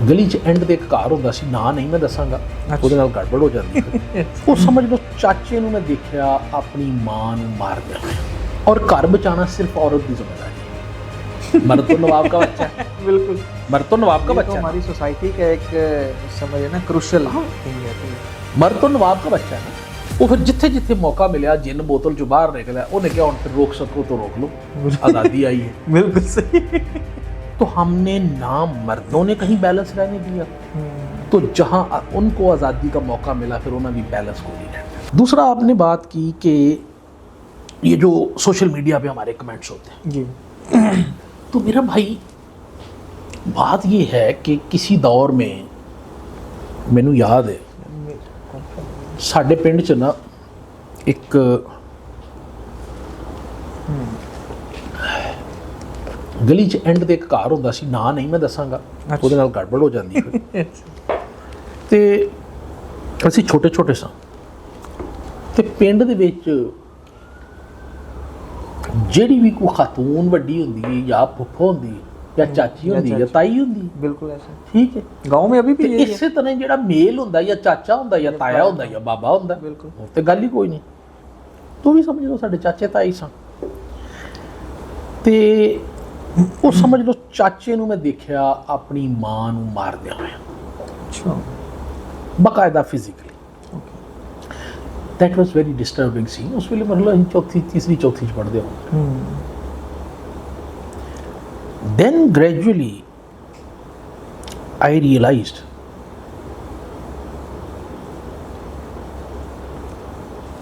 ਗਲੀ 'ਚ ਐਂਡ ਤੇ ਇੱਕ ਘਰ ਹੁੰਦਾ ਸੀ, ਨਾਂ ਨਹੀਂ ਮੈਂ ਦੱਸਾਂਗਾ, ਉਹਦੇ ਨਾਲ ਗੜਬੜ ਹੋ ਜਾਂਦੀ ਹੈ। ਉਹ ਸਮਝ ਲਓ ਚਾਚੇ ਨੂੰ ਮੈਂ ਦੇਖਿਆ ਆਪਣੀ ਮਾਂ ਨੂੰ ਮਾਰਦਿਆਂ ਹੋਇਆ, ਔਰ ਘਰ ਬਚਾਉਣਾ सिर्फ औरत की जिम्मेदारी है। मर्द तो नवाब का बच्चा है, बिल्कुल मर्द तो नवाब का ये बच्चा तो है, हमारी सोसाइटी का एक समझे ना क्रुशियल थिंग है। मर्द तो नवाब का बच्चा है ना। वो फिर जिथे जिथे मौका मिला जिन बोतल चो बाहर निकला, उन्हें क्या फिर रोक सको तो रोक लो, आज़ादी आई है। बिल्कुल सही। तो हमने ना मर्दों ने कहीं बैलेंस रहने दिया, तो जहां उनको आज़ादी का मौका मिला फिर उन्होंने भी बैलेंस को नहीं रहना। दूसरा आपने बात की कि ये जो सोशल मीडिया पे हमारे कमेंट्स होते हैं जी, तो मेरा भाई बात ये है कि किसी दौर में मैनू याद है साडे पिंड च ना एक गली च एंड ते एक घर ਹੁੰਦਾ ਸੀ, ਨਾਂ ਨਹੀਂ ਮੈਂ ਦੱਸਾਂਗਾ, ਉਹਦੇ ਨਾਲ ਗੜਬੜ ਹੋ ਜਾਂਦੀ ਹੈ। ਤੇ ਅਸੀਂ ਛੋਟੇ ਛੋਟੇ ਸਾਂ ਤੇ ਪਿੰਡ ਦੇ ਵਿੱਚ ਜਿਹੜੀ ਵੀ ਕੋਈ ਖਾਤੂਨ ਵੱਡੀ ਹੁੰਦੀ ਹੈ ਜਾਂ ਫੁੱਫੋ ਹੁੰਦੀ ਹੈ ਜਾਂ ਚਾਚੀ ਹੁੰਦੀ ਹੈ ਜਾਂ ਤਾਈ ਹੁੰਦੀ ਹੈ, बिल्कुल ऐसा ਠੀਕ ਹੈ। गांव में अभी भी ਤੇ यही है। ਇਸੇ ਤਰ੍ਹਾਂ ਜਿਹੜਾ ਮੇਲ ਹੁੰਦਾ ਜਾਂ ਚਾਚਾ ਹੁੰਦਾ ਜਾਂ ਤਾਇਆ ਹੁੰਦਾ ਜਾਂ ਬਾਬਾ ਹੁੰਦਾ, ਬਿਲਕੁਲ। ਹੋਰ ਤੇ ਗੱਲ ਹੀ ਕੋਈ ਨਹੀਂ। ਤੂੰ ਵੀ ਸਮਝ ਲਓ ਸਾਡੇ ਚਾਚੇ ਤਾਈ ਸਨ ਤੇ ਉਹ ਸਮਝ ਲਓ ਚਾਚੇ ਨੂੰ ਮੈਂ ਦੇਖਿਆ ਆਪਣੀ ਮਾਂ ਨੂੰ ਮਾਰਦਿਆਂ ਹੋਇਆ, अच्छा, ਬਕਾਇਦਾ physically. That was very disturbing scene. उस ਵੇਲੇ मतलब ਅਸੀਂ ਚੌਥੀ ਤੀਸਰੀ ਚੌਥੀ ਚ ਪੜ੍ਹਦੇ ਹਾਂ। then gradually I realized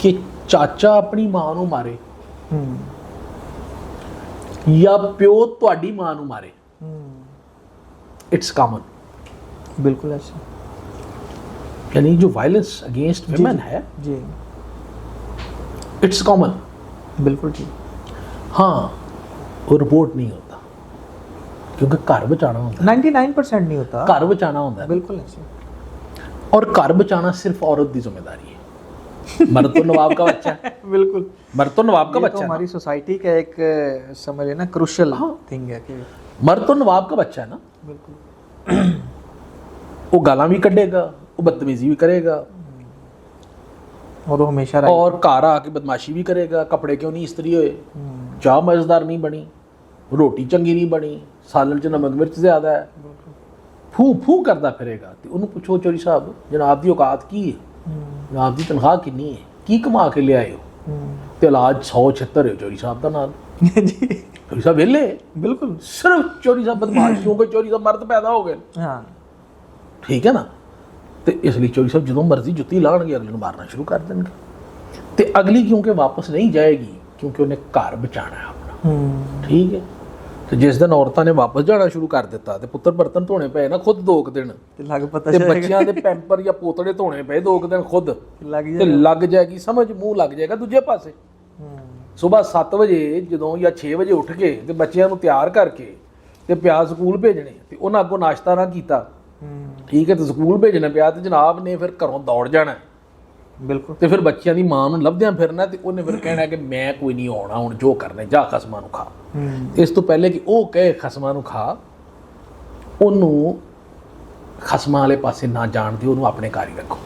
कि ਚਾਚਾ ਆਪਣੀ ਮਾਂ ਨੂੰ ਮਾਰੇ ਜਾਂ ਪਿਓ ਤੁਹਾਡੀ ਮਾਂ ਨੂੰ ਮਾਰੇ, इट्स कॉमन। बिल्कुल ऐसा यानी जो वायलेंस अगेंस्ट वुमेन है जी, इट्स कॉमन। बिल्कुल ठीक। हाँ, वो रिपोर्ट नहीं होता क्योंकि घर बचाना होता है, 99% नहीं होता। घर बचाना होता है, बिल्कुल ऐसे। और घर बचाना सिर्फ औरत की जिम्मेदारी है। मर्द तो नवाब का बच्चा है, बिल्कुल मर्द तो नवाब का ये तो बच्चा है हमारी सोसाइटी का एक समझे ना क्रुशियल थिंग है कि मर्द तो नवाब का बच्चा है ना। बिल्कुल वो गालां भी कढ़ेगा, वो बदतमीजी भी करेगा, और वो हमेशा right। और घर आके बदमाशी भी करेगा। कपड़े क्यों नहीं इस्त्री होए, चाह मजेदार नहीं बनी, रोटी चंगी नहीं बनी, सालन च नमक मिर्च ज़्यादा है, फू फू करता फिरेगा। तो उन्होंने पूछो चोरी साहब जनाब की औकात की है, जनाब की तनख्वाह कितनी है, की कमा के ले आए हो, तो इलाज 176 हो चोरी साहब का नाल। जी, चोरी साहब वेले बिल्कुल। सिर्फ चोरी साहब बदमाश क्योंकि चोरी साहब मर्द पैदा हो गए, हाँ, ठीक है ना। तो इसलिए चोरी साहब जो मर्जी जुत्ती लाणगे अगले ਨੂੰ मारना शुरू कर देंगे। तो अगली क्योंकि वापस नहीं जाएगी क्योंकि उन्हें घर बचाना है अपना, ठीक है। तो जिस दिन औरतां ने वापस जाना शुरू कर दिता तो पुੱਤਰ बर्तन धोने पे ना खुद 2 दिन, ਤੇ ਲੱਗ ਪਤਾ ਤੇ ਚੱਲੇਗਾ, ਬੱਚਿਆਂ ਦੇ ਪੈਂਪਰ ਜਾਂ ਪੋਤੜੇ ਧੋਣੇ ਪਏ 2 ਦਿਨ ਖੁਦ, ਲੱਗ ਤੇ ਜਾਏਗਾ। ਲੱਗ ਜਾਏਗੀ ਸਮਝ, ਮੂੰਹ ਲੱਗ ਜਾਏਗਾ ਦੂਜੇ ਪਾਸੇ। ਸਵੇਰ 7 ਵਜੇ ਜਦੋਂ ਜਾਂ 6 ਵਜੇ ਉੱਠ ਕੇ ਤੇ ਬੱਚਿਆਂ ਨੂੰ ਤਿਆਰ ਕਰਕੇ ਤੇ ਪਿਆ ਸਕੂਲ ਭੇਜਣੇ, ਤੇ ਉਹਨਾਂ ਅੱਗੋਂ ਨਾਸ਼ਤਾ ਨਾ ਕੀਤਾ, ਠੀਕ ਹੈ, ਤੇ ਸਕੂਲ ਭੇਜਣਾ ਪਿਆ ਤੇ ਜਨਾਬ ਨੇ ਫਿਰ ਘਰੋਂ ਦੌੜ ਜਾਣਾ, ਬਿਲਕੁਲ ਤੇ ਫਿਰ ਬੱਚਿਆਂ ਦੀ ਮਾਂ ਨੂੰ ਲੱਭਦਿਆਂ ਫਿਰਨਾ, ਤੇ ਉਹਨੇ ਫਿਰ ਕਹਿਣਾ ਕਿ ਮੈਂ ਕੋਈ ਨਹੀਂ ਆਉਣਾ, ਹੁਣ ਜੋ ਕਰਨਾ ਜਾ ਖਸਮਾਂ ਨੂੰ ਖਾ। ਇਸ ਤੋਂ ਪਹਿਲੇ ਕਿ ਉਹ ਕਹੇ ਖਸਮਾਂ ਨੂੰ ਖਾ, ਉਹਨੂੰ ਖਸਮਾਂ ਵਾਲੇ ਪਾਸੇ ਨਾ ਜਾਣ ਦਿਓ, ਉਹਨੂੰ ਆਪਣੇ ਘਰ ਹੀ ਰੱਖੋ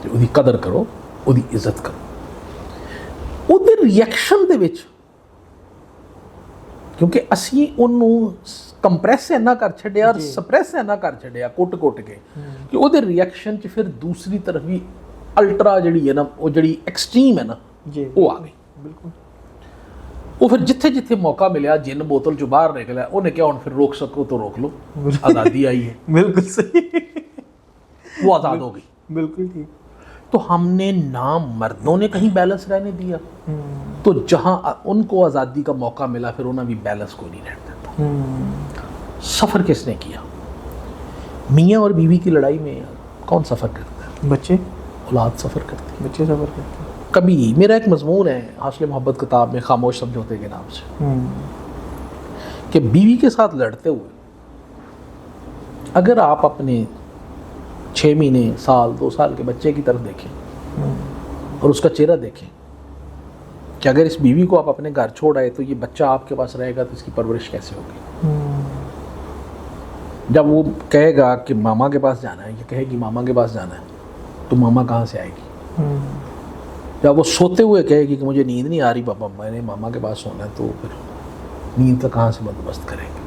ਤੇ ਉਹਦੀ ਕਦਰ ਕਰੋ, ਉਹਦੀ ਇੱਜ਼ਤ ਕਰੋ। ਉਹਦੇ ਰਿਐਕਸ਼ਨ ਦੇ ਵਿੱਚ ਕਿਉਂਕਿ ਅਸੀਂ ਉਹਨੂੰ ਕੰਪਰੈਸ ਇੰਨਾ ਕਰ ਛੱਡਿਆ ਔਰ ਸਪਰੈਸ ਇੰਨਾ ਕਰ ਛੱਡਿਆ ਕੁੱਟ ਕੇ ਕਿ ਉਹਦੇ ਰਿਐਕਸ਼ਨ 'ਚ ਫਿਰ ਦੂਸਰੀ ਤਰਫ ਵੀ ਅਲਟਰਾ ਜਿਹੜੀ ਹੈ ਨਾ, ਉਹ ਜਿਹੜੀ ਐਕਸਟ੍ਰੀਮ ਹੈ ਨਾ, ਜੀ, ਉਹ ਆ ਗਈ। ਬਿਲकुल ਉਹ ਫਿਰ ਜਿੱਥੇ ਜਿੱਥੇ ਮੌਕਾ ਮਿਲਿਆ ਜਿੰਨ ਬੋਤਲ 'ਚੋਂ ਬਾਹਰ ਨਿਕਲਿਆ, ਉਹਨੇ ਕਿਹਾ ਹੁਣ ਫਿਰ ਰੋਕ ਸਕੋ तो रोक लो, आज़ादी आई है, बिल्कुल सही, वो आज़ाद हो गई। बिल्कुल ठीक। तो हमने ना मर्दों ने कहीं बैलेंस रहने दिया, तो जहां उनको आज़ादी का मौका मिला फिर उन्होंने भी बैलेंस को नहीं रहने देता। सफ़र किसने किया? मियाँ और बीवी की लड़ाई में कौन सफ़र करता है? बच्चे, औलाद सफ़र करती है। बच्चे सफ़र करते हैं। कभी मेरा एक मजमून है हासिल मोहब्बत किताब में खामोश समझौते के नाम से, कि बीवी के साथ लड़ते हुए अगर आप अपने 6 महीने, साल, 2 साल के बच्चे की तरफ देखें और उसका चेहरा देखें कि अगर इस बीवी को आप अपने घर छोड़ आए तो ये बच्चा आपके पास रहेगा तो इसकी परवरिश कैसे होगी। जब वो कहेगा कि मामा के पास जाना है, या कहेगी मामा के पास जाना है, तो मामा कहाँ से आएगी? जब वो सोते हुए कहेगी कि मुझे नींद नहीं आ रही पापा, मैंने मामा के पास सोना है, तो फिर नींद का कहाँ से बंदोबस्त करेंगे?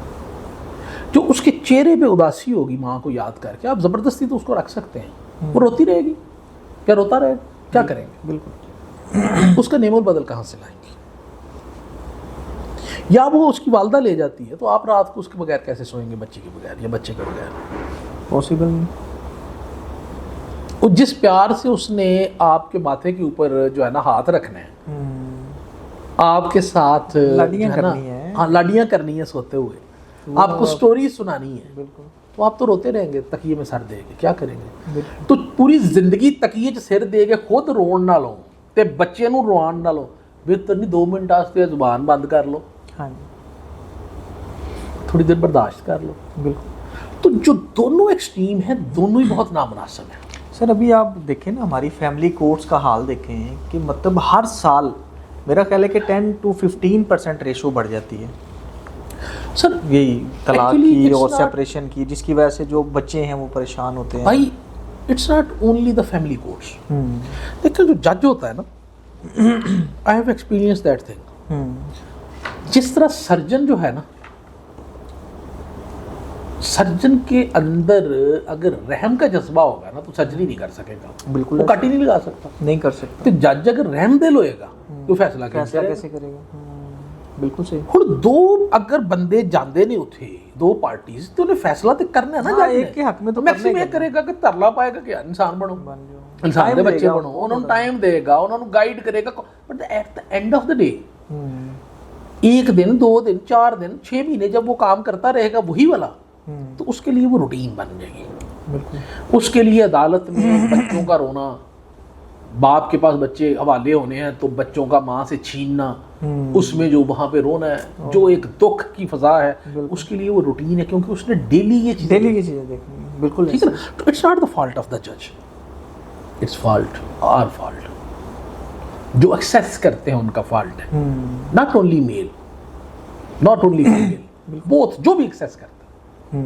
जो उसके चेहरे पे उदासी होगी माँ को याद करके, आप ज़बरदस्ती तो उसको रख सकते हैं, वो रोती रहेगी, क्या रोता रहेगा, क्या करेंगे? बिल्कुल। उसका नेमोल बदल कहाँ से लाएंगे? या वो उसकी वालदा ले जाती है, तो आप रात को उसके बगैर कैसे सोएंगे, बच्चे के बगैर या बच्चे के बगैर? पॉसिबल नहीं। और जिस प्यार से उसने आपके माथे के ऊपर जो है ना हाथ रखना है, आपके साथ लाडियां जो है ना, करनी है। हाँ लाडियां करनी है सोते हुए, आपको स्टोरी सुनानी है, बिल्कुल। तो आप तो रोते रहेंगे, तकिए में सर देके क्या करेंगे? तो पूरी जिंदगी तकिए 'ਚ सिर दे के खुद रोਣ ਨਾਲੋਂ ਤੇ ਬੱਚੇ ਨੂੰ ਰਵਾਉਣ ਨਾਲੋਂ ਬਿਹਤਰ नहीं 2 मिनट वास्ते जुबान बंद कर लो, हाँ थोड़ी देर बर्दाश्त कर लो। बिल्कुल। तो जो दोनों एक्सट्रीम है, दोनों ही बहुत नामुनासिब है। सर अभी आप देखें ना, हमारी फैमिली कोर्ट्स का हाल देखें कि मतलब हर साल मेरा ख्याल है कि 10 to 15% रेशो बढ़ जाती है सर यही तलाक Actually, की it's और not- सेपरेशन की, जिसकी वजह से जो बच्चे हैं वो परेशान होते हैं। भाई it's not only the family courts. देखिए जो जज होता है ना, I have experience that thing. जिस तरह सर्जन जो है ना, सर्जन के अंदर अगर रहम का जज्बा होगा ना, तो सर्जरी नहीं कर सकेगा, बिल्कुल वो कट ही नहीं लगा सकता। नहीं कर सकते। तो जज अगर रहम दिल होएगा तो फैसला फैसला कैसे कैसे करेगा? बिल्कुल सही। ਹੁਣ दो अगर बंदे जाते ने उठे, दो पार्टीज, तो उन्हें फैसला तो करना है ना। हाँ, जज ने। एक के हक में तो मैक्सिमम करना ही ये करेगा कि तरला पाएगा कि इंसान बनो, बन जाओ। इंसान Time ਦੇ ਬੱਚੇ देगा, ਬਣੋ, ਉਹਨਾਂ ਨੂੰ ਟਾਈਮ ਦੇਗਾ, ਉਹਨਾਂ ਨੂੰ ਗਾਈਡ ਕਰੇਗਾ, but at the end of the day एक दिन, 2 दिन, 4 दिन, 6 महीने जब वो काम करता रहेगा वही वाला, तो उसके लिए वो रूटीन बन जाएगी। बिल्कुल। उसके लिए अदालत में बच्चों का रोना, बाप के पास बच्चे हवाले होने हैं तो बच्चों का माँ से छीनना, उसमें जो वहाँ पे रोना है, जो एक दुख की फजा है, उसके लिए वो रूटीन है, क्योंकि उसने डेली ये चीज़, डेली की चीज़ें देखनी है। बिल्कुल ठीक है ना। तो it's not the fault of the जज, इट्स फॉल्ट आवर फॉल्ट। जो एक्सेस करते हैं उनका फॉल्ट है, not only mail, not only female, both, जो भी एक्सेस करते हैं।